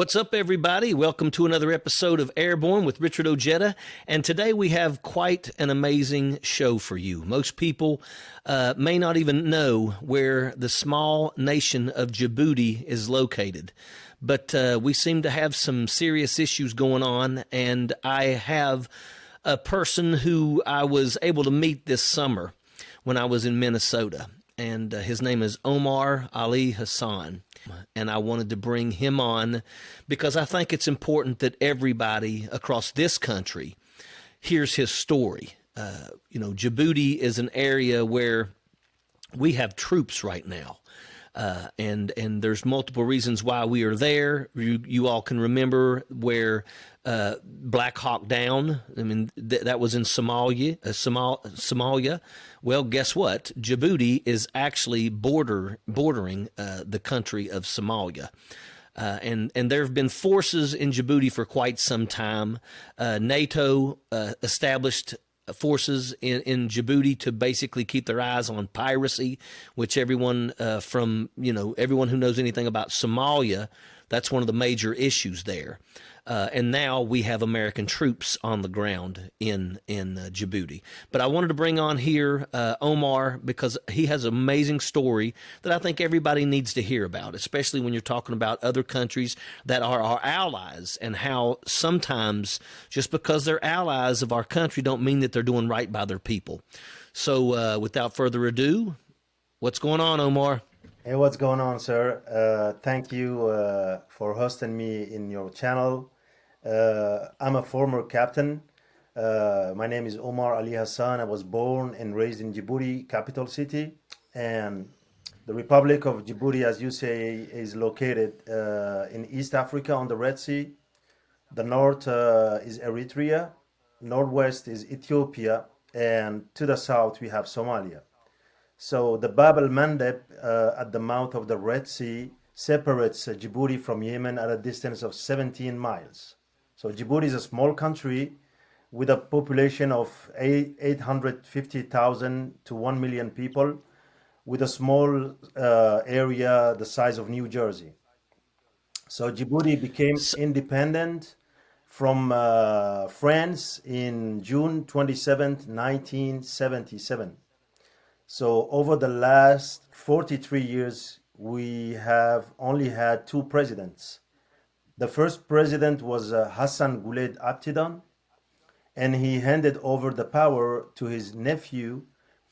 What's up, everybody? Welcome to another episode of Airborne with Richard Ojeda. And today we have quite an amazing show for you. Most people may not even know where the small nation of Djibouti is located. But we seem to have some serious issues going on, and I have a person who I was able to meet this summer when I was in Minnesota. And his name is Omar Ali Hassan. And I wanted to bring him on because I think it's important that everybody across this country hears his story. Djibouti is an area where we have troops right now. And there's multiple reasons why we are there. You all can remember where Black Hawk Down. I mean, that was in Somalia. Somalia. Well, guess what? Djibouti is actually bordering the country of Somalia. And there have been forces in Djibouti for quite some time. NATO established forces in Djibouti to basically keep their eyes on piracy, which everyone everyone who knows anything about Somalia, that's one of the major issues there. And now we have American troops on the ground in Djibouti. But I wanted to bring on here Omar because he has an amazing story that I think everybody needs to hear about, especially when you're talking about other countries that are our allies and how sometimes just because they're allies of our country don't mean that they're doing right by their people. So without further ado, what's going on, Omar? Hey, what's going on, sir? Thank you for hosting me in your channel. I'm a former captain. My name is Omar Ali Hassan. I was born and raised in Djibouti, capital city. And the Republic of Djibouti, as you say, is located in East Africa on the Red Sea. The north is Eritrea, northwest is Ethiopia, and to the south we have Somalia. So the Bab el-Mandeb at the mouth of the Red Sea separates Djibouti from Yemen at a distance of 17 miles. So Djibouti is a small country with a population of 850,000 to 1 million people, with a small area the size of New Jersey. So Djibouti became independent from France in June 27th, 1977. So over the last 43 years, we have only had two presidents. The first president was Hassan Guled Abtidan, and he handed over the power to his nephew,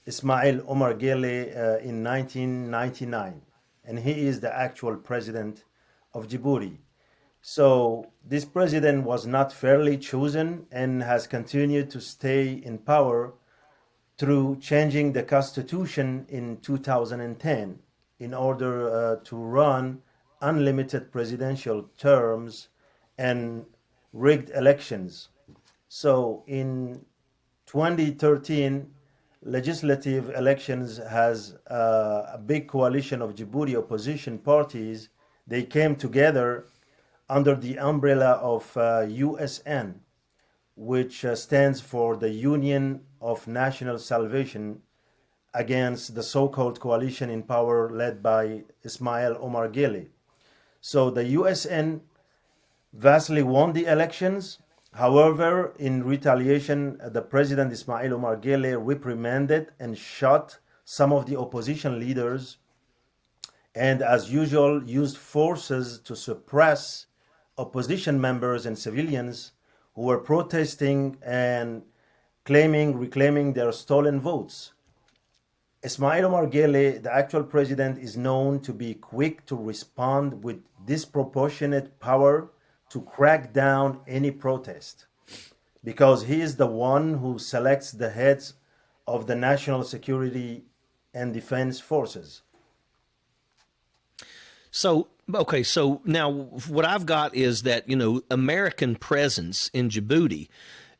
Ismail Omar Gele, in 1999. And he is the actual president of Djibouti. So this president was not fairly chosen and has continued to stay in power through changing the constitution in 2010 in order to run unlimited presidential terms and rigged elections. So in 2013, legislative elections has a big coalition of Djibouti opposition parties. They came together under the umbrella of USN, which stands for the Union of National Salvation, against the so-called coalition in power led by Ismail Omar Gele. So the USN vastly won the elections. However, in retaliation, the president Ismail Omar Gele reprimanded and shot some of the opposition leaders, and as usual used forces to suppress opposition members and civilians who were protesting and reclaiming their stolen votes. Ismail Omar Gele, the actual president, is known to be quick to respond with disproportionate power to crack down any protest, because he is the one who selects the heads of the national security and defense forces. So now what I've got is that, American presence in Djibouti,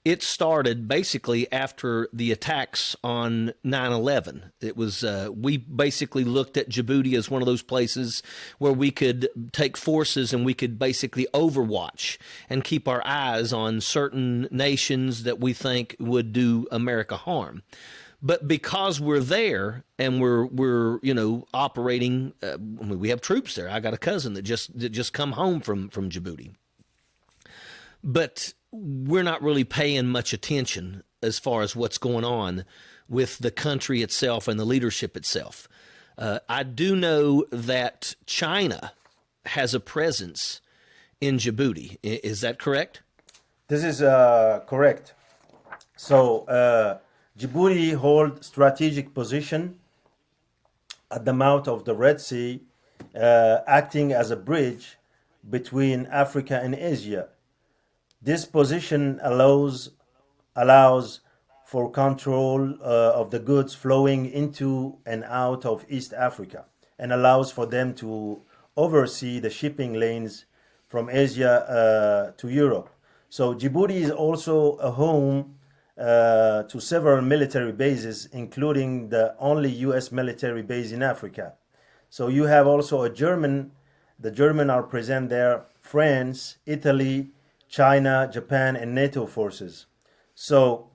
it started basically after the attacks on 9/11. It was we basically looked at Djibouti as one of those places where we could take forces and we could basically overwatch and keep our eyes on certain nations that we think would do America harm. But because we're there and we're operating, we have troops there. I got a cousin that just come home from Djibouti, but we're not really paying much attention as far as what's going on with the country itself and the leadership itself. I do know that China has a presence in Djibouti. Is that correct? This is correct. So Djibouti holds strategic position at the mouth of the Red Sea, acting as a bridge between Africa and Asia. This position allows for control of the goods flowing into and out of East Africa, and allows for them to oversee the shipping lanes from Asia to Europe. So Djibouti is also a home to several military bases, including the only U.S. military base in Africa. So you have also the German are present there, France, Italy, China, Japan, and NATO forces. So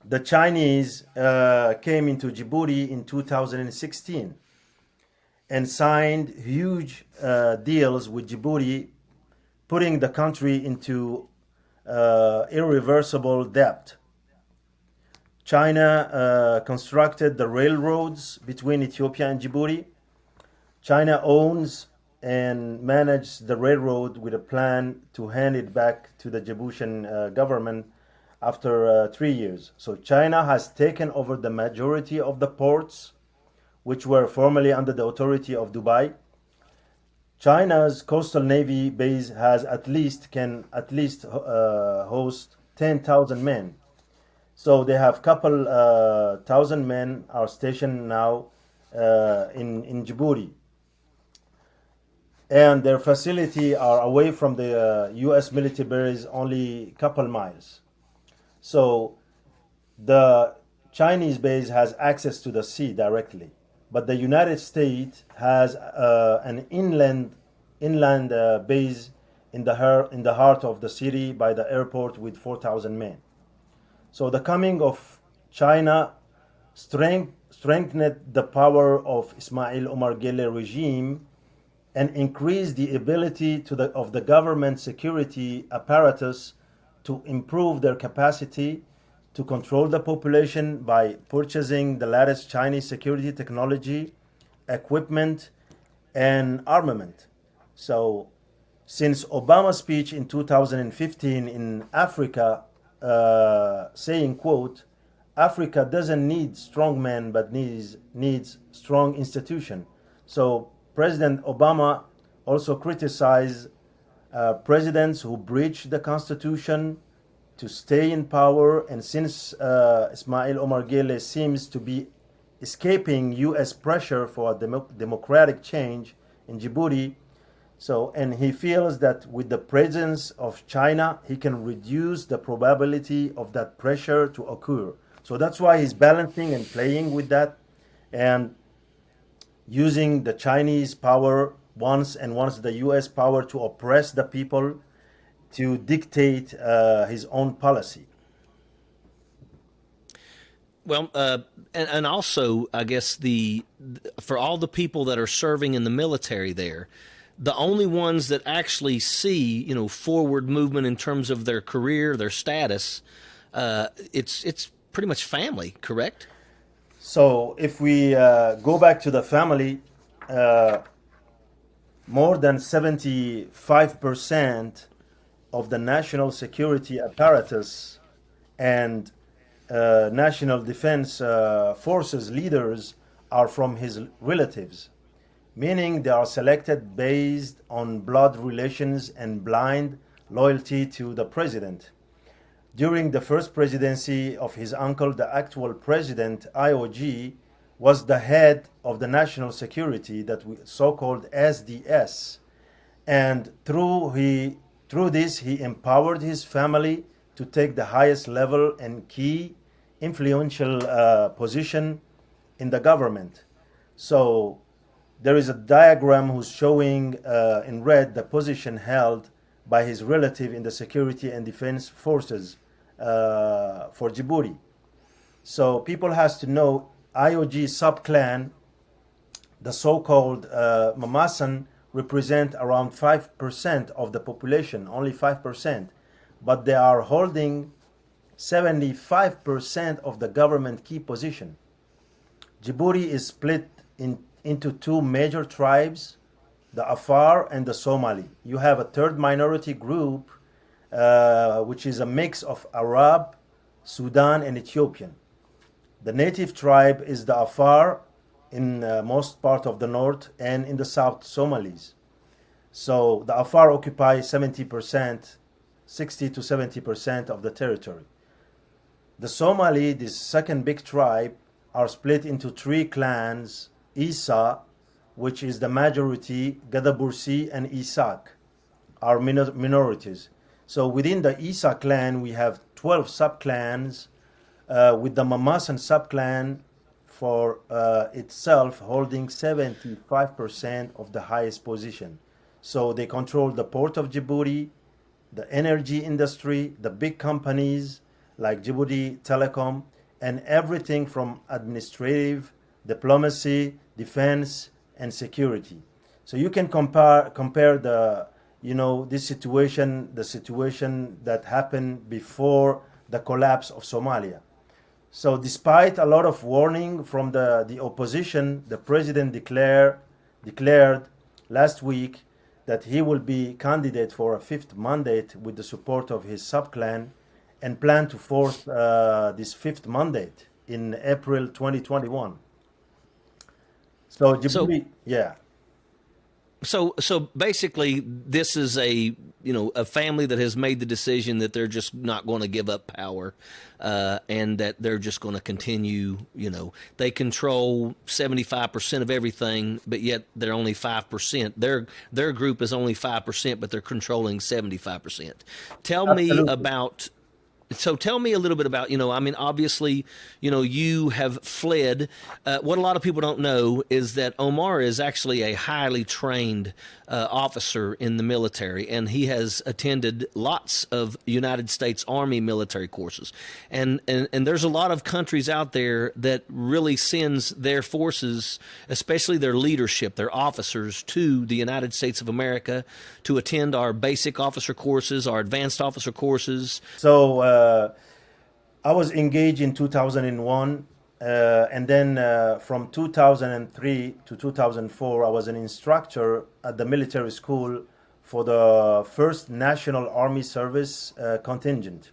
the Chinese came into Djibouti in 2016 and signed huge deals with Djibouti, putting the country into irreversible debt. China constructed the railroads between Ethiopia and Djibouti. China owns and manages the railroad with a plan to hand it back to the Djiboutian government after 3 years. So China has taken over the majority of the ports, which were formerly under the authority of Dubai. China's coastal navy base can at least host 10,000 men. So they have couple thousand men are stationed now in Djibouti, and their facility are away from the U.S. military base only couple miles. So the Chinese base has access to the sea directly, but the United States has an inland base in the heart of the city by the airport with 4,000 men. So the coming of China strengthened the power of Ismail Omar Guelleh regime and increased the ability of the government security apparatus to improve their capacity to control the population by purchasing the latest Chinese security technology, equipment, and armament. So since Obama's speech in 2015 in Africa, saying, quote, Africa doesn't need strong men but needs strong institution. So President Obama also criticized presidents who breach the constitution to stay in power, and since Ismail Omar Guelleh seems to be escaping U.S. pressure for a democratic change in Djibouti, and he feels that with the presence of China, he can reduce the probability of that pressure to occur. So that's why he's balancing and playing with that, and using the Chinese power once the U.S. power to oppress the people, to dictate his own policy. Well, and also, I guess for all the people that are serving in the military there, the only ones that actually see, forward movement in terms of their career, their status, it's pretty much family, correct? So if we go back to the family, more than 75% of the national security apparatus and national defense forces leaders are from his relatives, meaning they are selected based on blood relations and blind loyalty to the president. During the first presidency of his uncle, the actual president, IOG, was the head of the national security, that we so-called SDS. And through this, he empowered his family to take the highest level and key influential position in the government. So there is a diagram who's showing in red the position held by his relative in the security and defense forces for Djibouti. So people has to know IOG subclan, the so-called Mamasan, represent around 5% of the population, only 5%, but they are holding 75% of the government key position. Djibouti is split into two major tribes, the Afar and the Somali. You have a third minority group, which is a mix of Arab, Sudan, and Ethiopian. The native tribe is the Afar in most part of the north, and in the south, Somalis. So the Afar occupy 70%, 60 to 70% of the territory. The Somali, this second big tribe, are split into three clans: Isa, which is the majority, Gadabursi, and Isak are minorities. So within the Isa clan, we have 12 subclans, with the Mamasan subclan for itself holding 75% of the highest position. So they control the port of Djibouti, the energy industry, the big companies like Djibouti Telecom, and everything from administrative, diplomacy, defense, and security. So you can compare the this situation, the situation that happened before the collapse of Somalia. So despite a lot of warning from the opposition, the president declared last week that he will be candidate for a fifth mandate with the support of his subclan, and plan to force this fifth mandate in April 2021. So So Djibouti, yeah. so basically, this is a family that has made the decision that they're just not going to give up power, and that they're just going to continue. They control 75% of everything, but yet they're only 5%. Their group is only 5%, but they're controlling 75%. Tell me Absolutely. about. So tell me a little bit about, obviously, you have fled. What a lot of people don't know is that Omar is actually a highly trained officer in the military, and he has attended lots of United States Army military courses. And there's a lot of countries out there that really sends their forces, especially their leadership, their officers, to the United States of America to attend our basic officer courses, our advanced officer courses. So I was engaged in 2001, and then from 2003 to 2004, I was an instructor at the military school for the first National Army Service contingent.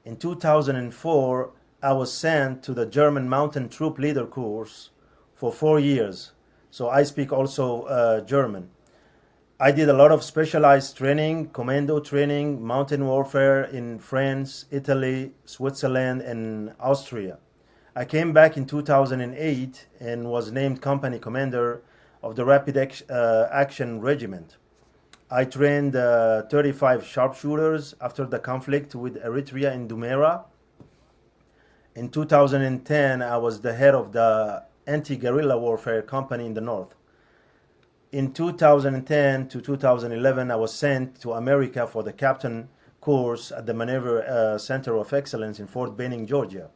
In 2004, I was sent to the German Mountain Troop Leader course for 4 years. So I speak also German. I did a lot of specialized training, commando training, mountain warfare in France, Italy, Switzerland, and Austria. I came back in 2008 and was named company commander of the Rapid Action Regiment. I trained 35 sharpshooters after the conflict with Eritrea in Dumera. In 2010, I was the head of the anti-guerrilla warfare company in the north. In 2010 to 2011, I was sent to America for the captain course at the Maneuver Center of Excellence in Fort Benning, Georgia.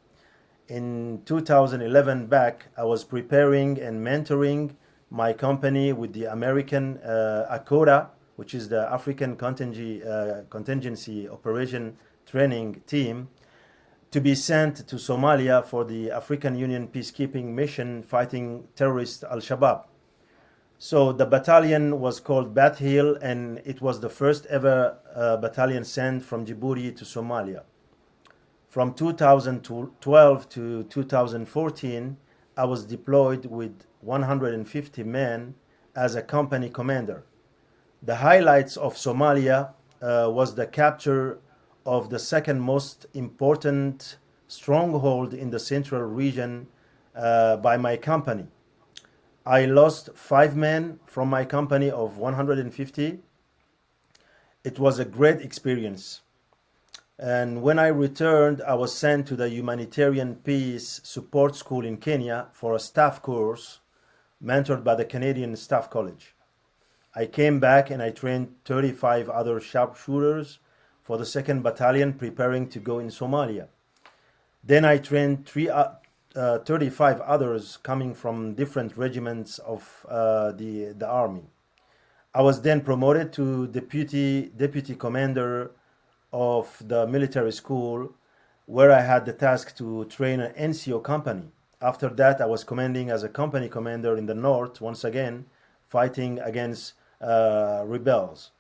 In 2011 back, I was preparing and mentoring my company with the American ACODA, which is the African Contingency Operation Training Team, to be sent to Somalia for the African Union peacekeeping mission fighting terrorist Al-Shabaab. So the battalion was called Bat Hill, and it was the first ever battalion sent from Djibouti to Somalia. From 2012 to 2014, I was deployed with 150 men as a company commander. The highlights of Somalia was the capture of the second most important stronghold in the central region by my company. I lost 5 men from my company of 150. It was a great experience. And when I returned, I was sent to the Humanitarian Peace Support School in Kenya for a staff course mentored by the Canadian Staff College. I came back and I trained 35 other sharpshooters for the 2nd Battalion preparing to go in Somalia. Then I trained 35 others coming from different regiments of the army. I was then promoted to deputy commander of the military school, where I had the task to train an NCO company. After that, I was commanding as a company commander in the north, once again, fighting against rebels.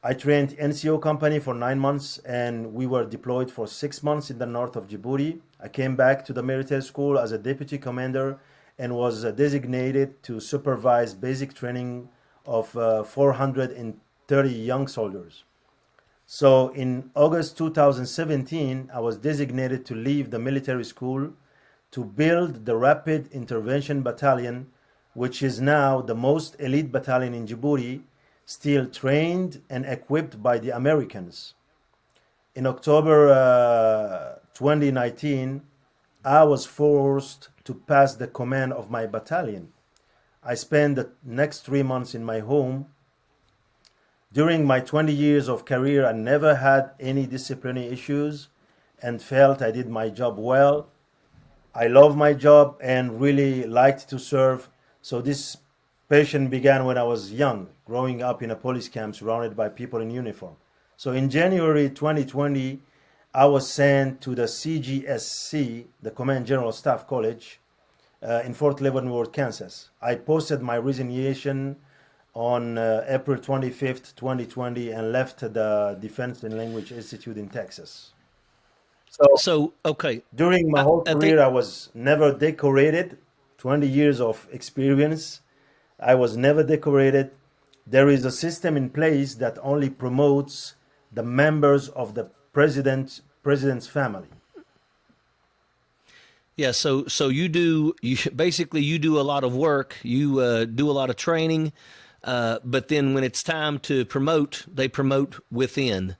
I trained NCO company for 9 months, and we were deployed for 6 months in the north of Djibouti. I came back to the military school as a deputy commander and was designated to supervise basic training of 430 young soldiers. So in August 2017, I was designated to leave the military school to build the Rapid Intervention Battalion, which is now the most elite battalion in Djibouti, still trained and equipped by the Americans. In October 2019, I was forced to pass the command of my battalion. I spent the next 3 months in my home. During my 20 years of career, I never had any disciplinary issues and felt I did my job well. I love my job and really liked to serve. So this passion began when I was young, growing up in a police camp surrounded by people in uniform. So in January 2020, I was sent to the CGSC, the Command General Staff College, in Fort Leavenworth, Kansas. I posted my resignation on April 25th, 2020, and left the Defense and Language Institute in Texas. So Okay, during my whole I think career, I was never decorated. 20 years of experience, I was never decorated. There is a system in place that only promotes the members of the president's family. yeah. So you basically you do a lot of work, you do a lot of training, but then when it's time to promote, they promote within.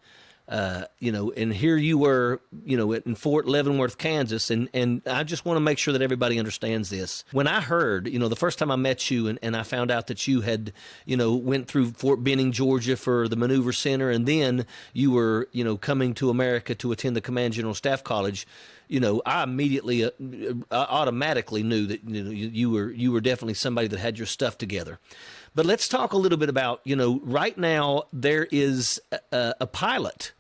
And here you were, in Fort Leavenworth, Kansas, and I just want to make sure that everybody understands this. When I heard, the first time I met you and I found out that you had, went through Fort Benning, Georgia for the Maneuver Center, and then you were, coming to America to attend the Command General Staff College, I immediately, I automatically knew that, you were definitely somebody that had your stuff together. But let's talk a little bit about, right now there is a pilot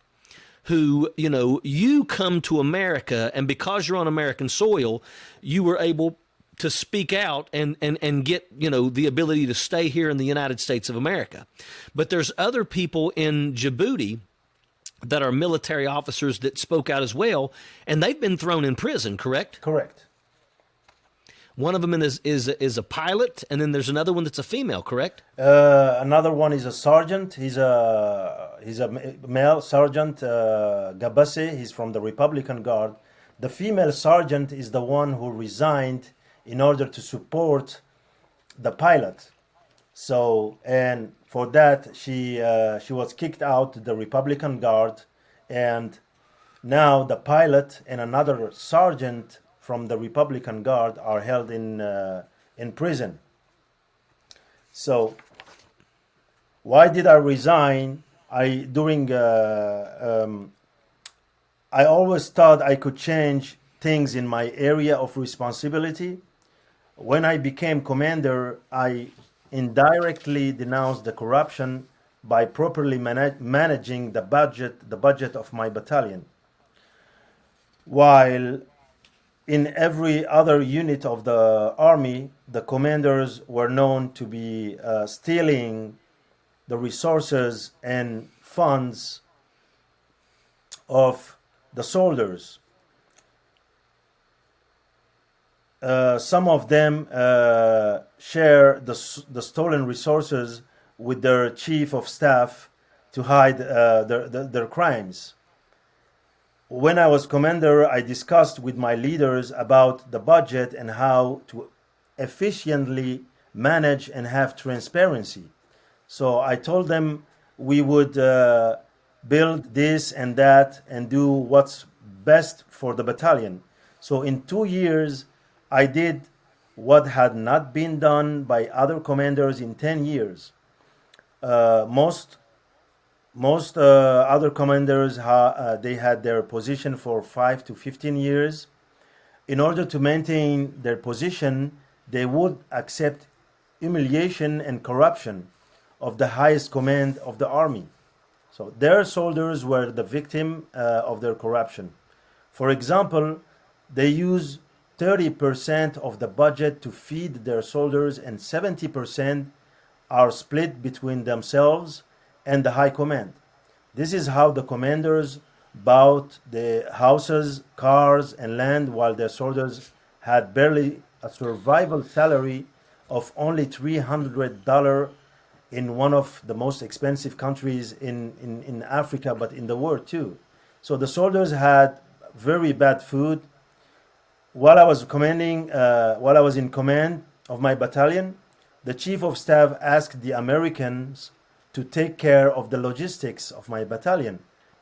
who, you come to America, and because you're on American soil, you were able to speak out and get, the ability to stay here in the United States of America. But there's other people in Djibouti that are military officers that spoke out as well, and they've been thrown in prison, correct? Correct. One of them is a pilot, and then there's another one that's a female, correct? Another one is a sergeant. He's a male sergeant, Gabase. He's from the Republican Guard. The female sergeant is the one who resigned in order to support the pilot. So, and for that, she was kicked out the Republican Guard, and now the pilot and another sergeant from the Republican Guard are held in prison. So, why did I resign? I always thought I could change things in my area of responsibility. When I became commander, I indirectly denounced the corruption by properly managing the budget of my battalion. While in every other unit of the army, the commanders were known to be stealing the resources and funds of the soldiers. Some of them share the stolen resources with their chief of staff to hide their crimes. When I was commander, I discussed with my leaders about the budget and how to efficiently manage and have transparency. So I told them we would build this and that and do what's best for the battalion. So in 2 years, I did what had not been done by other commanders in 10 years. Most other commanders, they had their position for 5 to 15 years. In order to maintain their position, they would accept humiliation and corruption of the highest command of the army. So their soldiers were the victim of their corruption. For example, they use 30% of the budget to feed their soldiers, and 70% are split between themselves and the high command. This is how the commanders bought the houses, cars, and land, while their soldiers had barely a survival salary of only $300 in one of the most expensive countries in Africa, but in the world too. So the soldiers had very bad food. While I was in command of my battalion, the chief of staff asked the Americans to take care of the logistics of my battalion,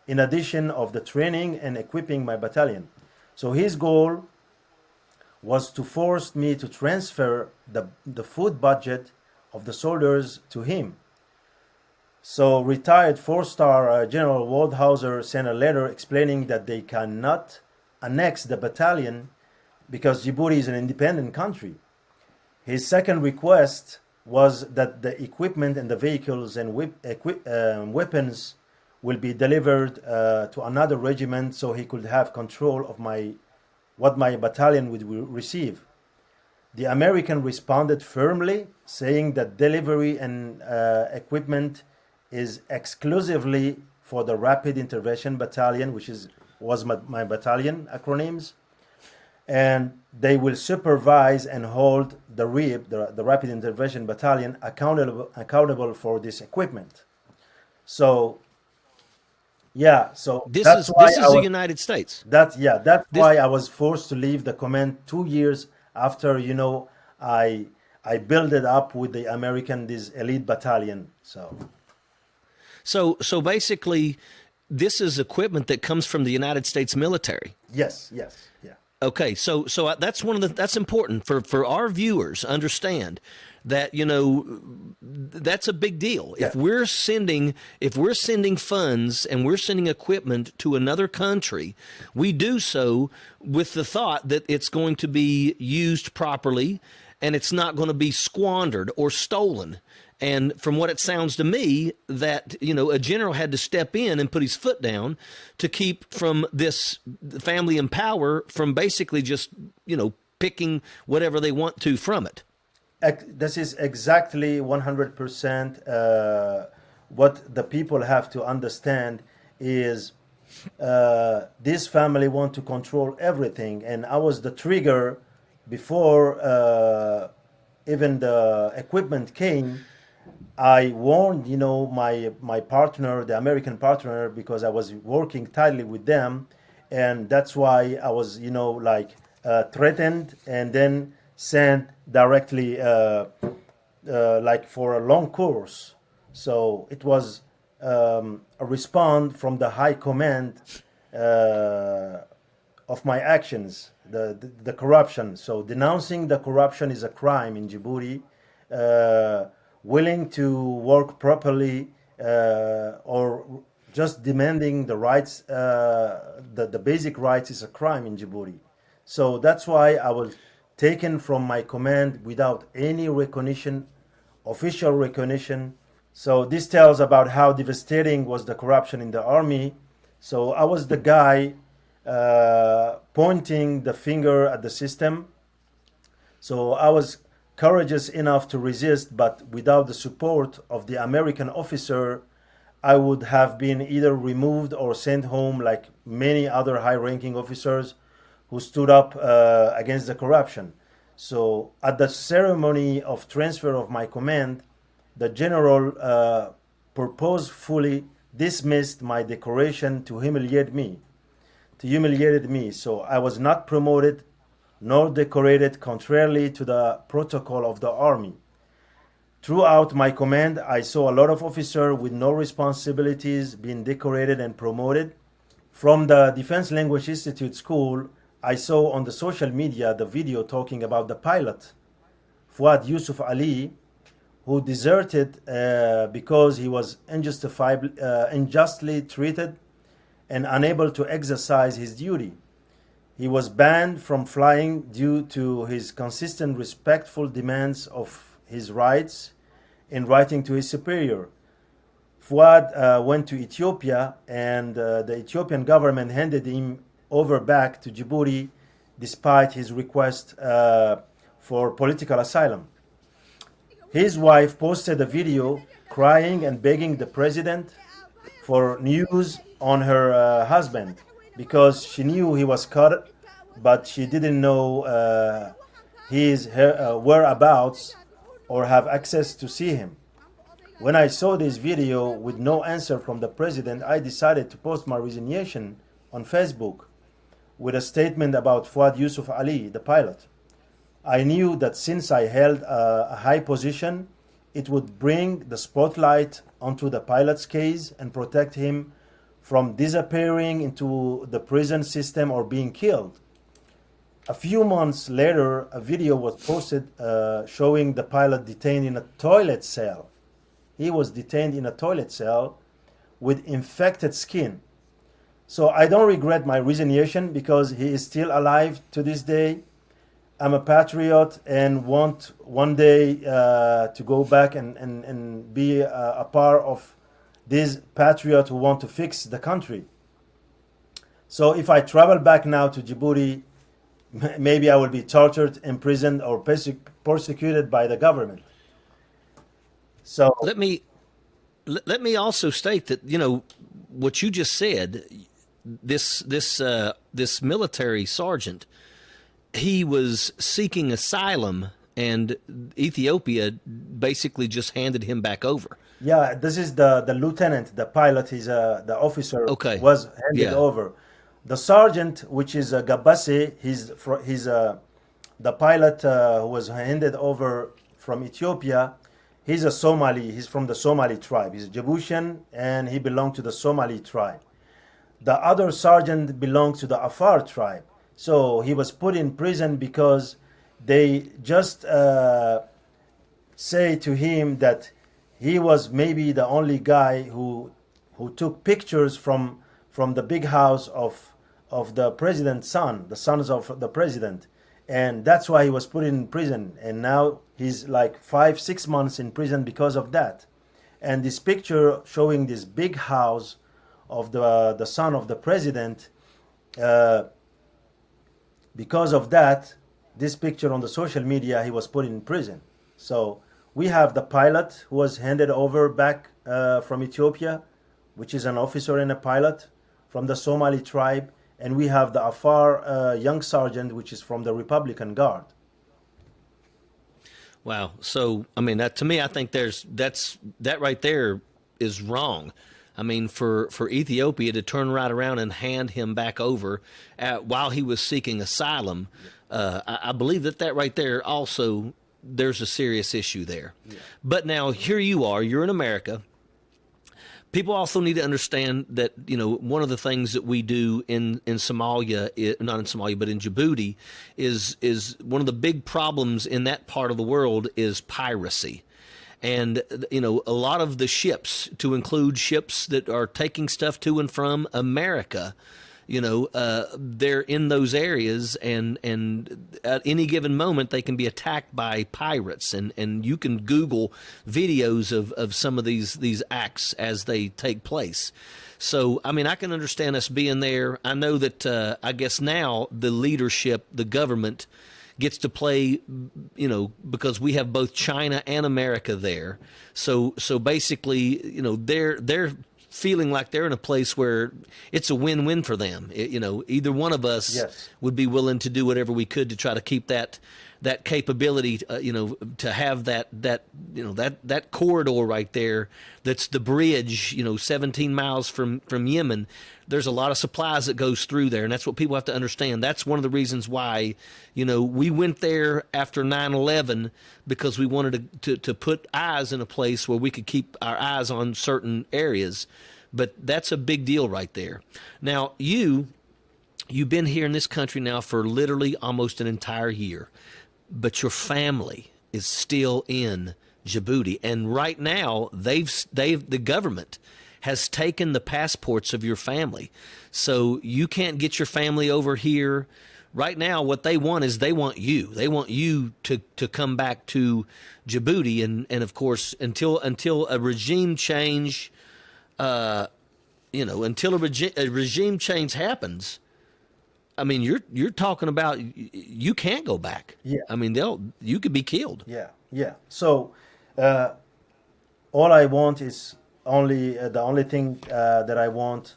in addition of the training and equipping my battalion. So his goal was to force me to transfer the food budget of the soldiers to him. So retired four-star General Waldhauser sent a letter explaining that they cannot annex the battalion because Djibouti is an independent country. His second request was that the equipment and the vehicles and weapons will be delivered to another regiment so he could have control of what my battalion would receive. The American responded firmly, saying that delivery and equipment is exclusively for the Rapid Intervention Battalion, which was my battalion acronyms, and they will supervise and hold the RIB, the Rapid Intervention Battalion, accountable for this equipment. So, yeah, so This that's is why this is the United States. that's This why I was forced to leave the command 2 years after I built it up with the American, this elite battalion. so basically, this is equipment that comes from the United States military. Yes, yeah. Okay, so that's that's important for our viewers understand that that's a big deal. Yeah. If we're sending funds and we're sending equipment to another country, we do so with the thought that it's going to be used properly and it's not going to be squandered or stolen. And from what it sounds to me, that a general had to step in and put his foot down to keep from this family in power from basically just picking whatever they want to from it. This is exactly 100% what the people have to understand is this family want to control everything, and I was the trigger before even the equipment came. I warned, my partner, the American partner, because I was working tightly with them, and that's why I was, threatened and then sent directly, like for a long course. So it was a response from the high command of my actions, the corruption. So denouncing the corruption is a crime in Djibouti. Willing to work properly or just demanding the rights, the basic rights is a crime in Djibouti. So that's why I was taken from my command without any recognition, official recognition. So this tells about how devastating was the corruption in the army. So I was the guy pointing the finger at the system. So I was courageous enough to resist, but without the support of the American officer, I would have been either removed or sent home like many other high-ranking officers who stood up against the corruption. So at the ceremony of transfer of my command, the general purposefully dismissed my decoration to humiliate me. So I was not promoted nor decorated, contrarily to the protocol of the army. Throughout my command, I saw a lot of officers with no responsibilities being decorated and promoted. From the Defense Language Institute school, I saw on the social media the video talking about the pilot, Fuad Yusuf Ali, who deserted because he was unjustly treated and unable to exercise his duty. He was banned from flying due to his consistent respectful demands of his rights in writing to his superior. Fuad went to Ethiopia, and the Ethiopian government handed him over back to Djibouti despite his request for political asylum. His wife posted a video crying and begging the president for news on her husband because she knew he was caught, but she didn't know his whereabouts or have access to see him. When I saw this video with no answer from the president, I decided to post my resignation on Facebook with a statement about Fuad Yusuf Ali, the pilot. I knew that since I held a high position, it would bring the spotlight onto the pilot's case and protect him from disappearing into the prison system or being killed. A few months later, a video was posted showing the pilot detained in a toilet cell. He was detained in a toilet cell with infected skin. So I don't regret my resignation because he is still alive to this day. I'm a patriot and want one day to go back and be a part of these patriots who want to fix the country. So if I travel back now to Djibouti, maybe I will be tortured, imprisoned, or persecuted by the government. So let me also state that, you know, what you just said, this military sergeant, he was seeking asylum, and Ethiopia basically just handed him back over. Yeah, this is the lieutenant, the pilot. He's the officer. Okay. Was handed over. The sergeant, which is Gabbase, he's the pilot who was handed over from Ethiopia. He's a Somali. He's from the Somali tribe. He's a Djiboutian, and he belonged to the Somali tribe. The other sergeant belongs to the Afar tribe. So he was put in prison because they just say to him that he was maybe the only guy who took pictures from the big house of the president's son, the sons of the president. And that's why he was put in prison. And now he's like 5-6 months in prison because of that. And this picture showing this big house of the son of the president, because of that, this picture on the social media, he was put in prison. So we have the pilot who was handed over back from Ethiopia, which is an officer and a pilot from the Somali tribe. And we have the Afar young sergeant, which is from the Republican Guard. Wow. So, I mean, to me, I think that right there is wrong. I mean, for Ethiopia to turn right around and hand him back over while he was seeking asylum, I believe that right there also, there's a serious issue there. Yeah. But now here you are, you're in America. People also need to understand that, you know, one of the things that we do in Somalia, not in Somalia, but in Djibouti, is one of the big problems in that part of the world is piracy. And, you know, a lot of the ships, to include ships that are taking stuff to and from America, you know, they're in those areas, and at any given moment they can be attacked by pirates, and you can Google videos of some of these acts as they take place. So, I mean, I can understand us being there. I know that I guess now the leadership, the government, gets to play, you know, because we have both China and America there. So basically, you know, they're feeling like they're in a place where it's a win-win for them. You know, either one of us Yes. would be willing to do whatever we could to try to keep that capability, you know, to have that corridor right there. That's the bridge, you know, 17 miles from Yemen. There's a lot of supplies that goes through there, and that's what people have to understand. That's one of the reasons why, you know, we went there after 9/11, because we wanted to put eyes in a place where we could keep our eyes on certain areas. But that's a big deal right there. Now, you've been here in this country now for literally almost an entire year, but your family is still in Djibouti, and right now the government has taken the passports of your family. So you can't get your family over here. Right now, what they want is they want you. They want you to come back to Djibouti, and of course, until a regime change, until a regime change happens, I mean, you're talking about you can't go back. Yeah. I mean, you could be killed. Yeah, yeah. So all I want is only the only thing that I want.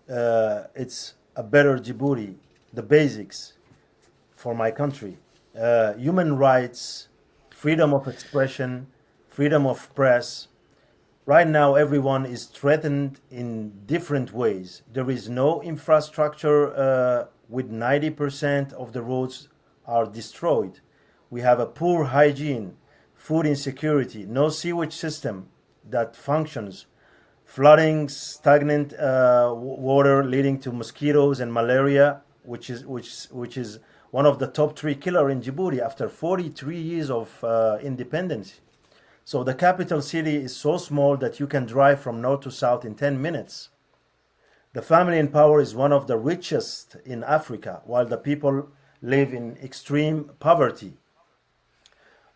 It's a better Djibouti, the basics for my country, human rights, freedom of expression, freedom of press. Right now, everyone is threatened in different ways. There is no infrastructure. With 90% of the roads are destroyed. We have a poor hygiene, food insecurity, no sewage system that functions, flooding, stagnant water leading to mosquitoes and malaria, which is one of the top 3 killer in Djibouti after 43 years of independence. So the capital city is so small that you can drive from north to south in 10 minutes. The family in power is one of the richest in Africa, while the people live in extreme poverty.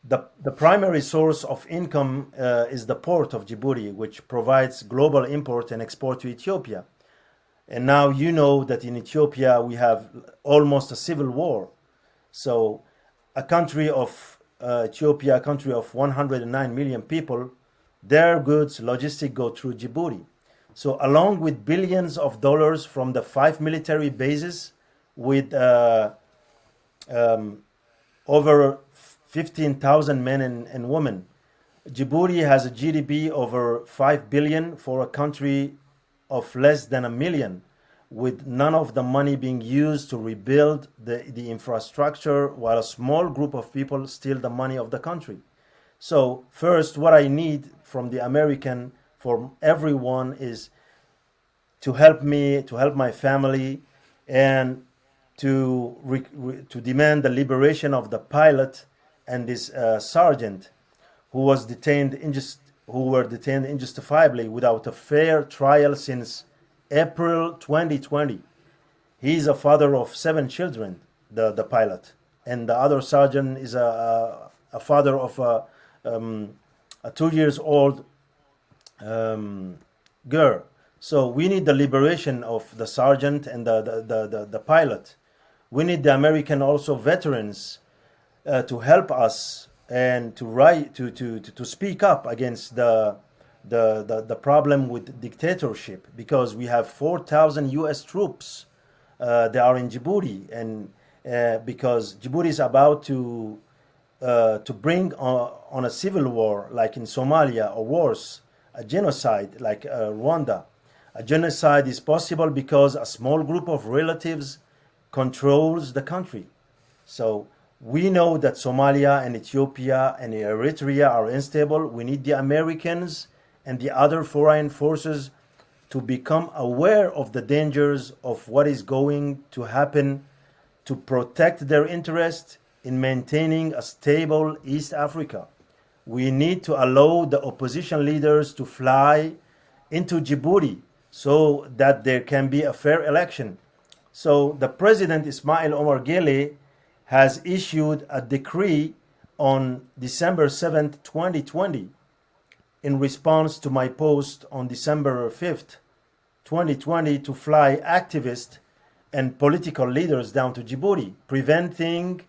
The primary source of income is the port of Djibouti, which provides global import and export to Ethiopia. And now you know that in Ethiopia we have almost a civil war. So a country of Ethiopia, a country of 109 million people, their goods, logistics go through Djibouti. So along with billions of dollars from the 5 military bases with over 15,000 men and women, Djibouti has a GDP over 5 billion for a country of less than a million, with none of the money being used to rebuild the infrastructure, while a small group of people steal the money of the country. So first, what I need from the American, for everyone, is to help me, to help my family, and to demand the liberation of the pilot and this sergeant who were detained injustifiably without a fair trial since April 2020. He is a father of 7 children, the pilot, and the other sergeant is a father of a 2-year-old girl. So we need the liberation of the sergeant and the pilot. We need the American also veterans to help us and to speak up against the problem with dictatorship, because we have 4,000 U.S. troops they are in Djibouti, and because Djibouti is about to bring on a civil war like in Somalia, or worse, a genocide like Rwanda. A genocide is possible because a small group of relatives controls the country. So we know that Somalia and Ethiopia and Eritrea are unstable. We need the Americans and the other foreign forces to become aware of the dangers of what is going to happen, to protect their interest in maintaining a stable East Africa. We need to allow the opposition leaders to fly into Djibouti so that there can be a fair election. So the president, Ismail Omar Guelleh, has issued a decree on December 7th, 2020, in response to my post on December 5th, 2020, to fly activists and political leaders down to Djibouti, preventing,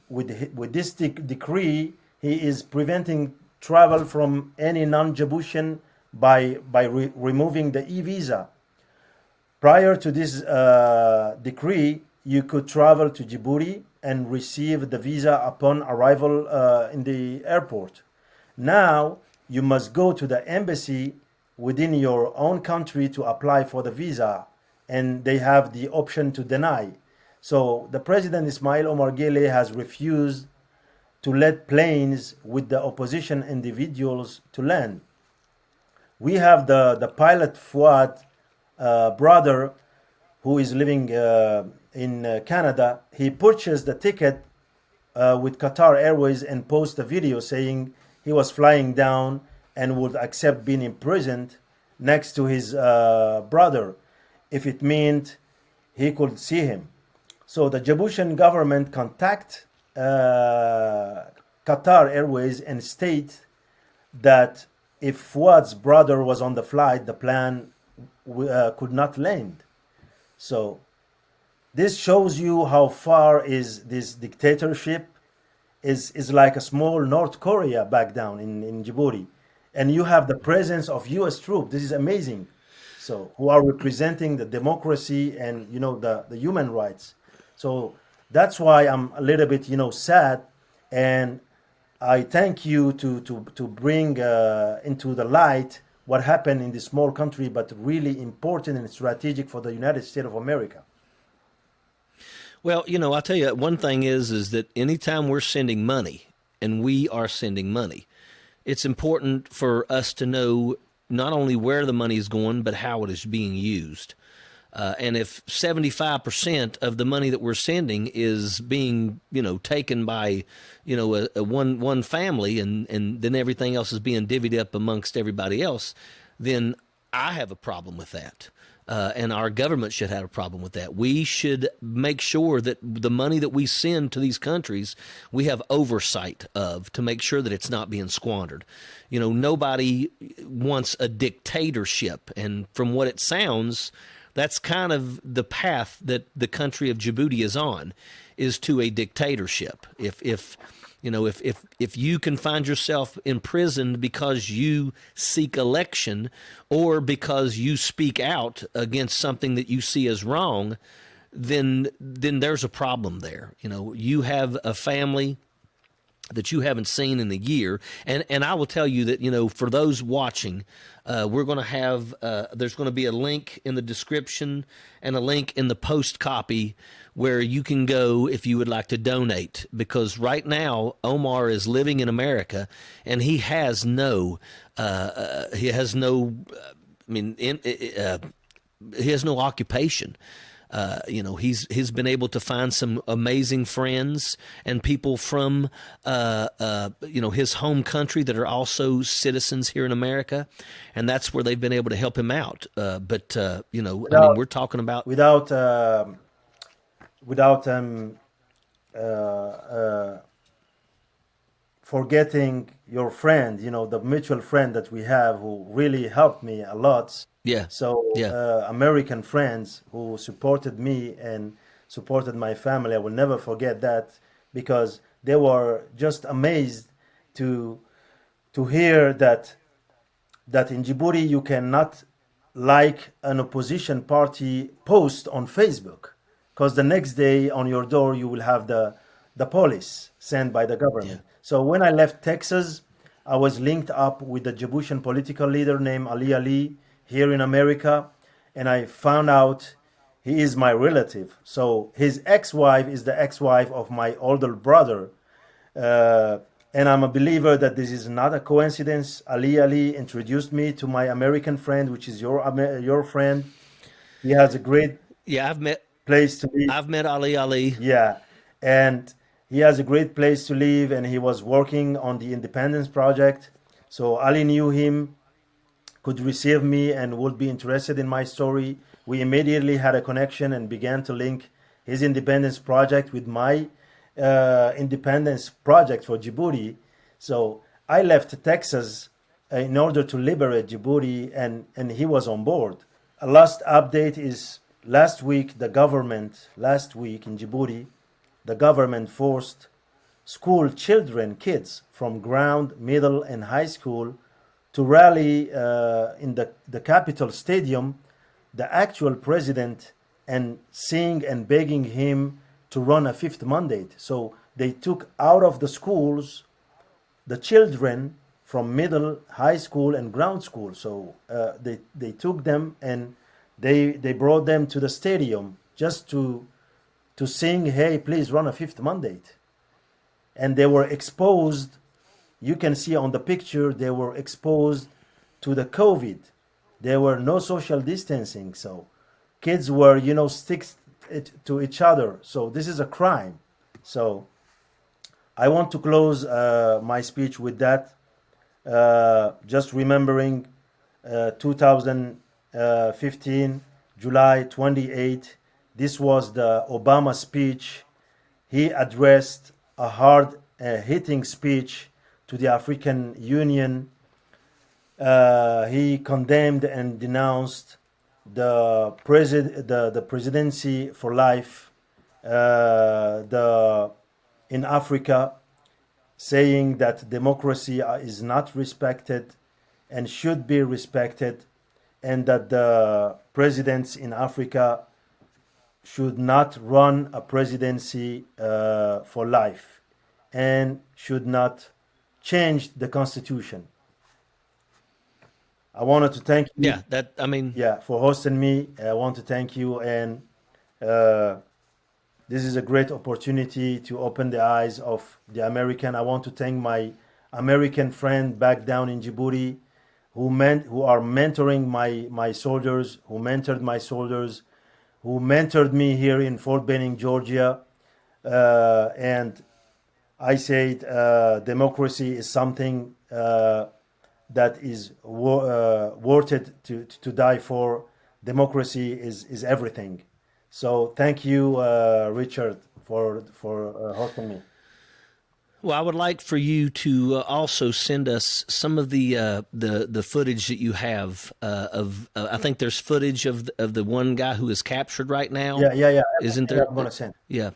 with this decree, he is preventing travel from any non-Djiboutian by removing the e-visa. Prior to this decree, you could travel to Djibouti and receive the visa upon arrival in the airport. Now, you must go to the embassy within your own country to apply for the visa, and they have the option to deny. So the president, Ismail Omar Guelleh, has refused to let planes with the opposition individuals to land. We have the pilot Fuad brother, who is living in Canada. He purchased the ticket with Qatar Airways and posted a video saying he was flying down and would accept being imprisoned next to his brother if it meant he could see him. So the Djiboutian government contact Qatar Airways and state that if Fuad's brother was on the flight, the plane could not land. So this shows you how far is this dictatorship is like a small North Korea back down in Djibouti. And you have the presence of US troops. This is amazing. So who are representing the democracy and the human rights. So that's why I'm a little bit sad, and I thank you to bring into the light what happened in this small country, but really important and strategic for the United States of America. Well, I'll tell you, one thing is that anytime we're sending money, and we are sending money, it's important for us to know not only where the money is going, but how it is being used. And if 75% of the money that we're sending is being, taken by, a one family, and then everything else is being divvied up amongst everybody else, then I have a problem with that. And our government should have a problem with that. We should make sure that the money that we send to these countries, we have oversight of, to make sure that it's not being squandered. Nobody wants a dictatorship. And from what it sounds, that's kind of the path that the country of Djibouti is on, is to a dictatorship. If you can find yourself imprisoned because you seek election, or because you speak out against something that you see as wrong, then there's a problem there. You have a family that you haven't seen in a year. And I will tell you that, for those watching, we're going to have, there's going to be a link in the description and a link in the post copy where you can go if you would like to donate, because right now Omar is living in America and he has no, he has no occupation. He's been able to find some amazing friends and people from his home country that are also citizens here in America, and that's where they've been able to help him out. But we're talking about without forgetting your friend, the mutual friend that we have who really helped me a lot. Yeah. So Yeah. American friends who supported me and supported my family, I will never forget that, because they were just amazed to hear that in Djibouti you cannot like an opposition party post on Facebook, because the next day on your door you will have the police sent by the government. Yeah. So when I left Texas, I was linked up with a Djiboutian political leader named Ali here in America, and I found out he is my relative. So his ex-wife is the ex-wife of my older brother. And I'm a believer that this is not a coincidence. Ali introduced me to my American friend, which is your friend. He has a great place to live. I've met Ali. Yeah, and he has a great place to live, and he was working on the Independence Project. So Ali knew him, could receive me, and would be interested in my story. We immediately had a connection and began to link his Independence Project with my Independence Project for Djibouti. So I left Texas in order to liberate Djibouti, and he was on board. A last update is last week in Djibouti, the government forced school children, kids from ground, middle, and high school to rally in the capital stadium, the actual president, and sing and begging him to run a fifth mandate. So they took out of the schools the children from middle, high school, and ground school. So they took them and they brought them to the stadium just to sing, hey, please run a fifth mandate. And they were exposed. You can see on the picture, they were exposed to the COVID. There were no social distancing. So kids were, stick to each other. So this is a crime. So I want to close my speech with that. Just remembering 2015, July 28. This was the Obama speech. He addressed a hard hitting speech to the African Union. He condemned and denounced the presidency for life in Africa, saying that democracy is not respected and should be respected, and that the presidents in Africa should not run a presidency for life and should not change the constitution. I wanted to thank you. Yeah, that I mean, Yeah, for hosting me. I want to thank you, and uh, this is a great opportunity to open the eyes of the American. I want to thank my American friend back down in Djibouti, who are mentoring my soldiers, who mentored my soldiers, who mentored me here in Fort Benning, Georgia, and I said democracy is something that is worth it to die for. Democracy is everything. So thank you, Richard, for hosting me. well, I would like for you to also send us some of the footage that you have of. I think there's footage of the one guy who is captured right now. Yeah. Isn't there? I'm gonna send. Yeah.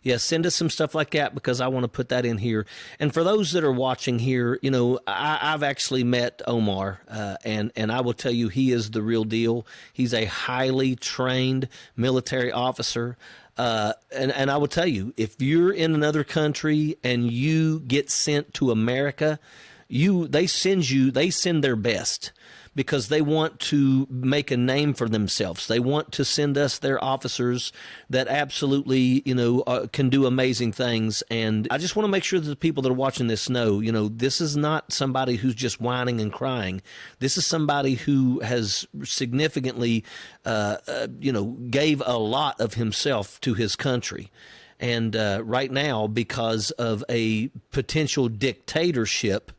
Yeah, send us some stuff like that because I want to put that in here. And for those that are watching here, you know, I've actually met Omar, and I will tell you he is the real deal. He's a highly trained military officer. And I will tell you, if you're in another country and you get sent to America, they send their best because they want to make a name for themselves. They want to send us their officers that absolutely, you know, can do amazing things. And I just want to make sure that the people that are watching this know, you know, this is not somebody who's just whining and crying. This is somebody who has significantly, you know, gave a lot of himself to his country. And right now, because of a potential dictatorship,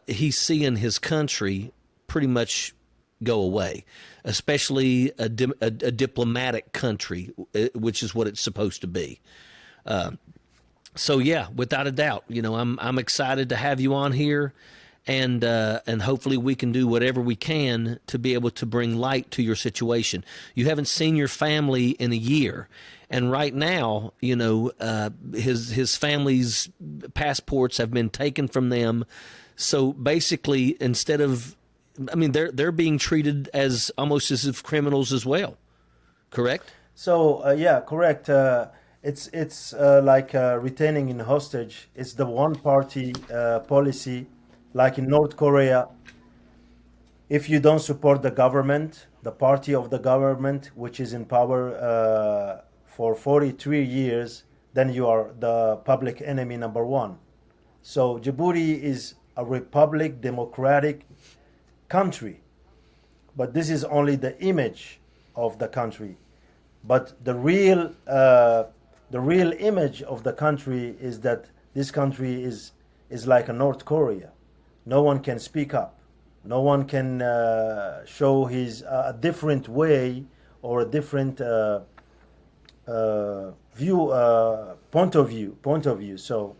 he's seeing his country pretty much go away, especially a diplomatic country, which is what it's supposed to be. So yeah, without a doubt, you know, I'm excited to have you on here, and hopefully we can do whatever we can to be able to bring light to your situation. You haven't seen your family in a year. And right now, you know, his family's passports have been taken from them. So basically, instead of, I mean, they're being treated as almost as if criminals as well, correct? So yeah, correct. It's like retaining in hostage. It's the one-party policy, like in North Korea. If you don't support the government, the party of the government, which is in power for 43 years, then you are the public enemy number one. So Djibouti is a republic, democratic country, but this is only the image of the country. But the real image of the country is that this country is like a North Korea. No one can speak up. No one can show his a different way or a different point of view. So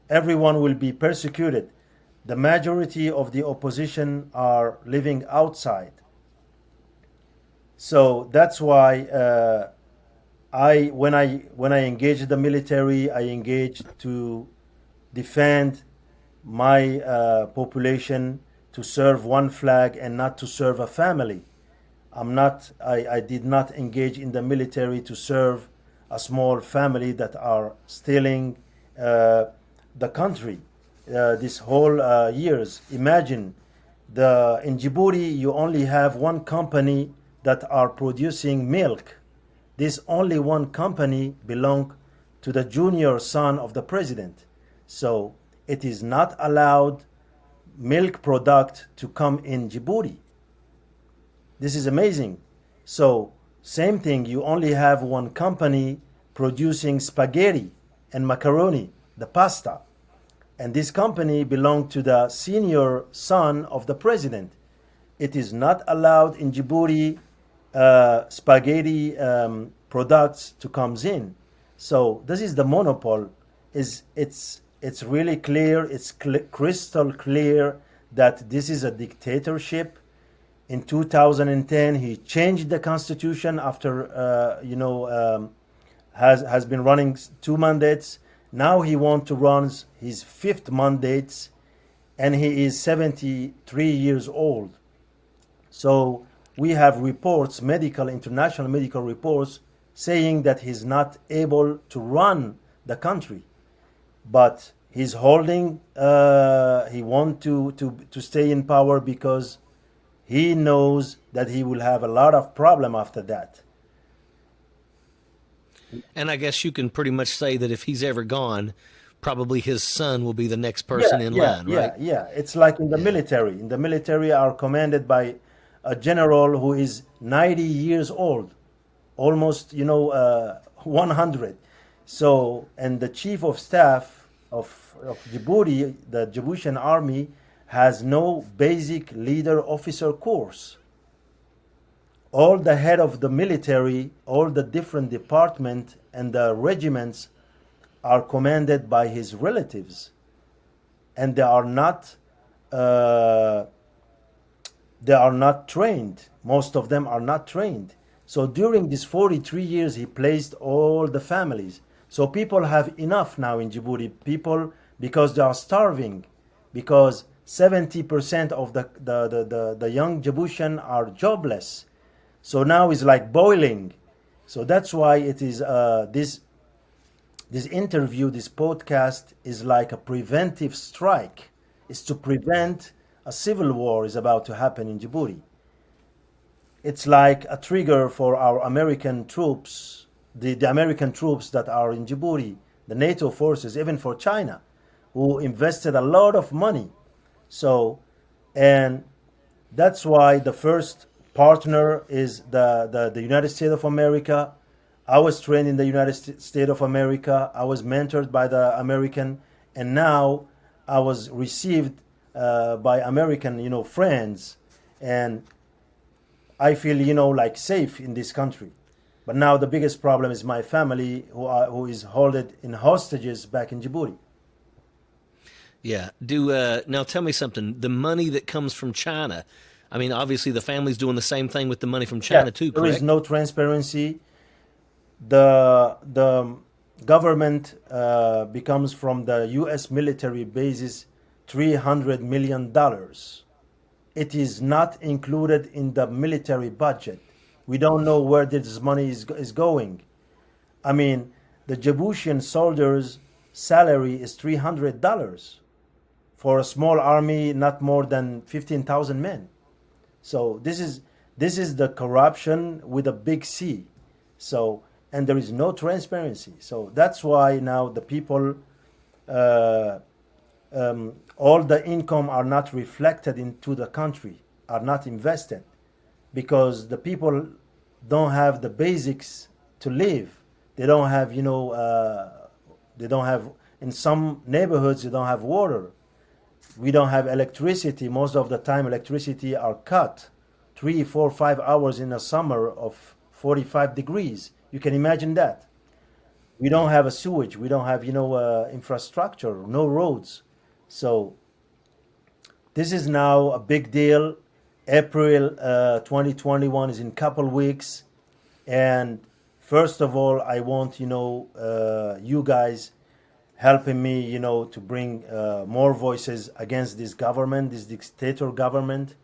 everyone will be persecuted. The majority of the opposition are living outside. So that's why when I engaged the military, I engaged to defend my population, to serve one flag and not to serve a family. I did not engage in the military to serve a small family that are stealing the country. This whole years. Imagine in Djibouti you only have one company that are producing milk. This only one company belong to the junior son of the president. So it is not allowed milk product to come in Djibouti. This is amazing. So same thing, you only have one company producing spaghetti and macaroni, the pasta. And this company belonged to the senior son of the president. it is not allowed in Djibouti spaghetti products to comes in. So this is the monopoly. It's really clear. It's crystal clear that this is a dictatorship. In 2010, he changed the constitution after has been running 2 mandates. Now he wants to run his fifth mandate, and he is 73 years old. So we have reports, international medical reports, saying that he's not able to run the country, but he's holding. He wants to stay in power because he knows that he will have a lot of problem after that. And I guess you can pretty much say that if he's ever gone, probably his son will be the next person in line, right? Yeah. It's like in the military. In the military are commanded by a general who is 90 years old, almost 100. So, and the chief of staff of Djibouti, the Djiboutian army, has no basic leader officer course. All the head of the military, all the different departments and the regiments are commanded by his relatives, and they are not trained. Most of them are not trained. So during these 43 years, he placed all the families. So people have enough now in Djibouti. People, because they are starving, because 70% of the young Djiboutian are jobless. So now it's like boiling. So that's why it is this interview, this podcast is like a preventive strike. It's to prevent a civil war is about to happen in Djibouti. It's like a trigger for our American troops, the American troops that are in Djibouti, the NATO forces, even for China, who invested a lot of money. So, and that's why the first partner is the United States of America. I was trained in the United States of America. I was mentored by the American, and now I was received by American, friends, and I feel, like safe in this country. But now the biggest problem is my family, who is held in hostages back in Djibouti. Yeah. Now tell me something. The money that comes from China, I mean, obviously the family's doing the same thing with the money from China too, correct? There is no transparency. The government becomes from the U.S. military bases $300 million. It is not included in the military budget. We don't know where this money is going. I mean, the Djiboutian soldiers' salary is $300. For a small army, not more than 15,000 men. So this is the corruption with a big C. So, and there is no transparency. So that's why now the people, all the income are not reflected into the country, are not invested, because the people don't have the basics to live. They don't have, they don't have, in some neighborhoods, they don't have water. We don't have electricity. Most of the time, electricity are cut 3, 4, 5 hours in a summer of 45 degrees. You can imagine that. We don't have a sewage. We don't have, infrastructure, no roads. So this is now a big deal. April 2021 is in a couple weeks. And first of all, I want, you guys helping me, to bring more voices against this government, this dictator government,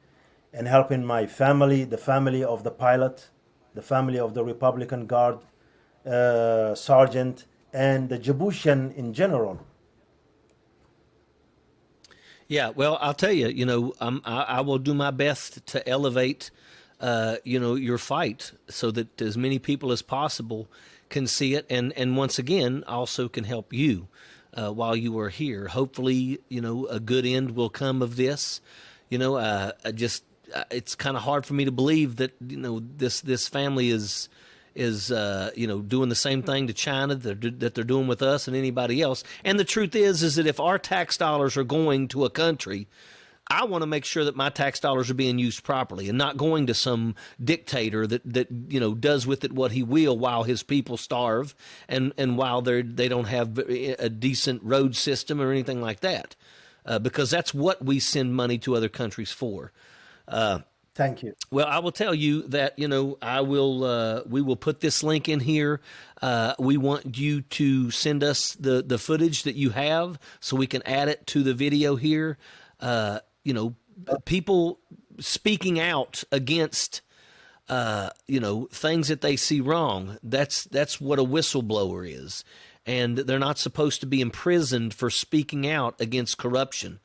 and helping my family, the family of the pilot, the family of the Republican Guard sergeant, and the Djiboutian in general. Yeah, well, I'll tell you, I will do my best to elevate, your fight so that as many people as possible can see it, and once again also can help you while you are here. Hopefully, a good end will come of this. It's kind of hard for me to believe that this family is doing the same thing to China that they're doing with us and anybody else. And the truth is that if our tax dollars are going to a country I want to make sure that my tax dollars are being used properly and not going to some dictator that you know does with it what he will while his people starve and while they don't have a decent road system or anything like that, because that's what we send money to other countries for. Thank you. Well, I will tell you that, you know, we will put this link in here. We want you to send us the footage that you have so we can add it to the video here. You know, people speaking out against, you know, things that they see wrong. That's what a whistleblower is. And they're not supposed to be imprisoned for speaking out against corruption.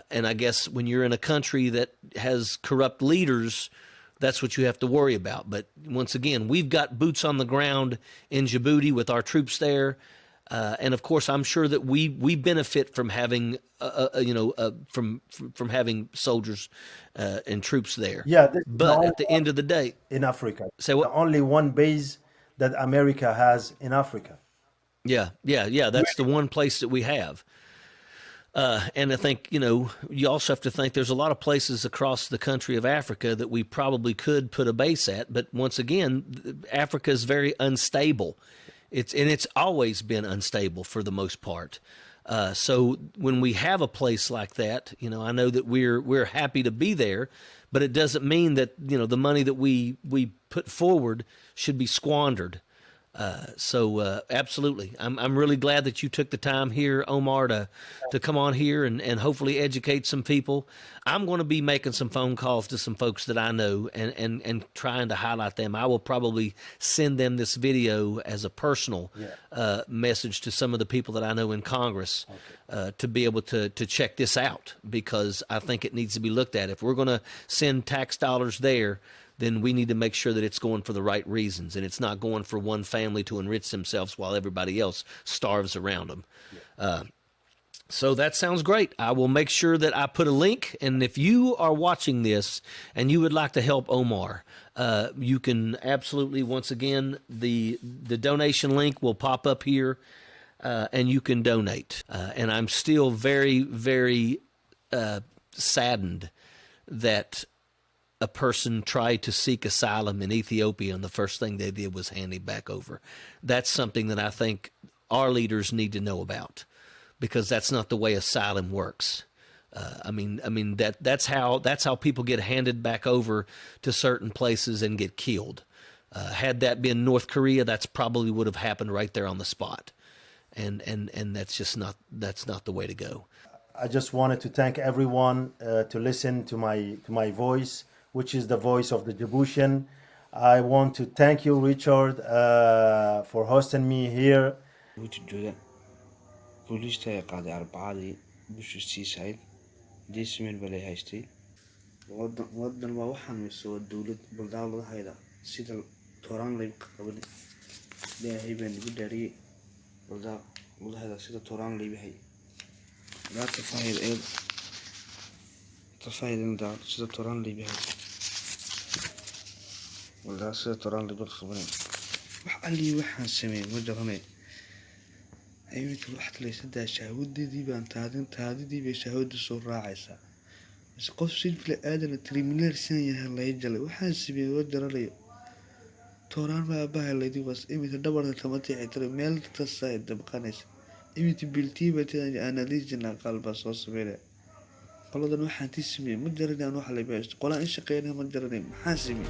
And I guess when you're in a country that has corrupt leaders, that's what you have to worry about. But once again, we've got boots on the ground in Djibouti with our troops there. And of course, I'm sure that we benefit from having, you know, from having soldiers and troops there. Yeah, this is But at the end of the day, in Africa. Say what? The only one base that America has in Africa. Yeah. That's the one place that we have. And I think, you know, you also have to think there's a lot of places across the country of Africa that we probably could put a base at. But once again, Africa is very unstable. It's always been unstable for the most part. So when we have a place like that, you know, I know that we're happy to be there, but it doesn't mean that, you know, the money that we put forward should be squandered. So absolutely, I'm really glad that you took the time here, Omar, to come on here and hopefully educate some people. I'm going to be making some phone calls to some folks that I know and trying to highlight them. I will probably send them this video as a personal message to some of the people that I know in Congress to be able to check this out, because I think it needs to be looked at. If we're going to send tax dollars there, then we need to make sure that it's going for the right reasons and it's not going for one family to enrich themselves while everybody else starves around them. So that sounds great. I will make sure that I put a link, and if you are watching this and you would like to help Omar, you can absolutely, once again, the donation link will pop up here, and you can donate. And I'm still very, very saddened that a person tried to seek asylum in Ethiopia and the first thing they did was hand him back over. That's something that I think our leaders need to know about, because that's not the way asylum works. I mean that's how people get handed back over to certain places and get killed. Had that been North Korea, that's probably would have happened right there on the spot. And that's just not the way to go. I just wanted to thank everyone to listen to my voice, which is the voice of the Djiboutian. I want to thank you, Richard, for hosting me here. booliista ay qaaday arbacadii bishii Siisayl Jismil balay haystay wadan waa waxaan misoo dawlad baldaalada sida Tooraan lay qaban ilaahay baan ugu dhaariyay baldaalada sida Tooraan lay yahay laata tafayda sida Tooraan lay yahay wala sida Tooraan lay qaban wax ali waxaan sameeyay ma garanay أيوة الواحد ليس ده شهود دي بان تادي بشهود الصور راعيسا بس قف سلف لآدم التريمينال سنة هلا يجلي وحاسب يودر عليه توران ما أباه اللي دي بس إمتى دبر تمتع تريمينال تصايد دبقانيس إمتى بلتي بتاني أنا ليجنا قلب صوص بيله قالوا ده واحد تسمي مجرد أنا واحد اللي بيست قلا إيش قينا مجرد حاسمي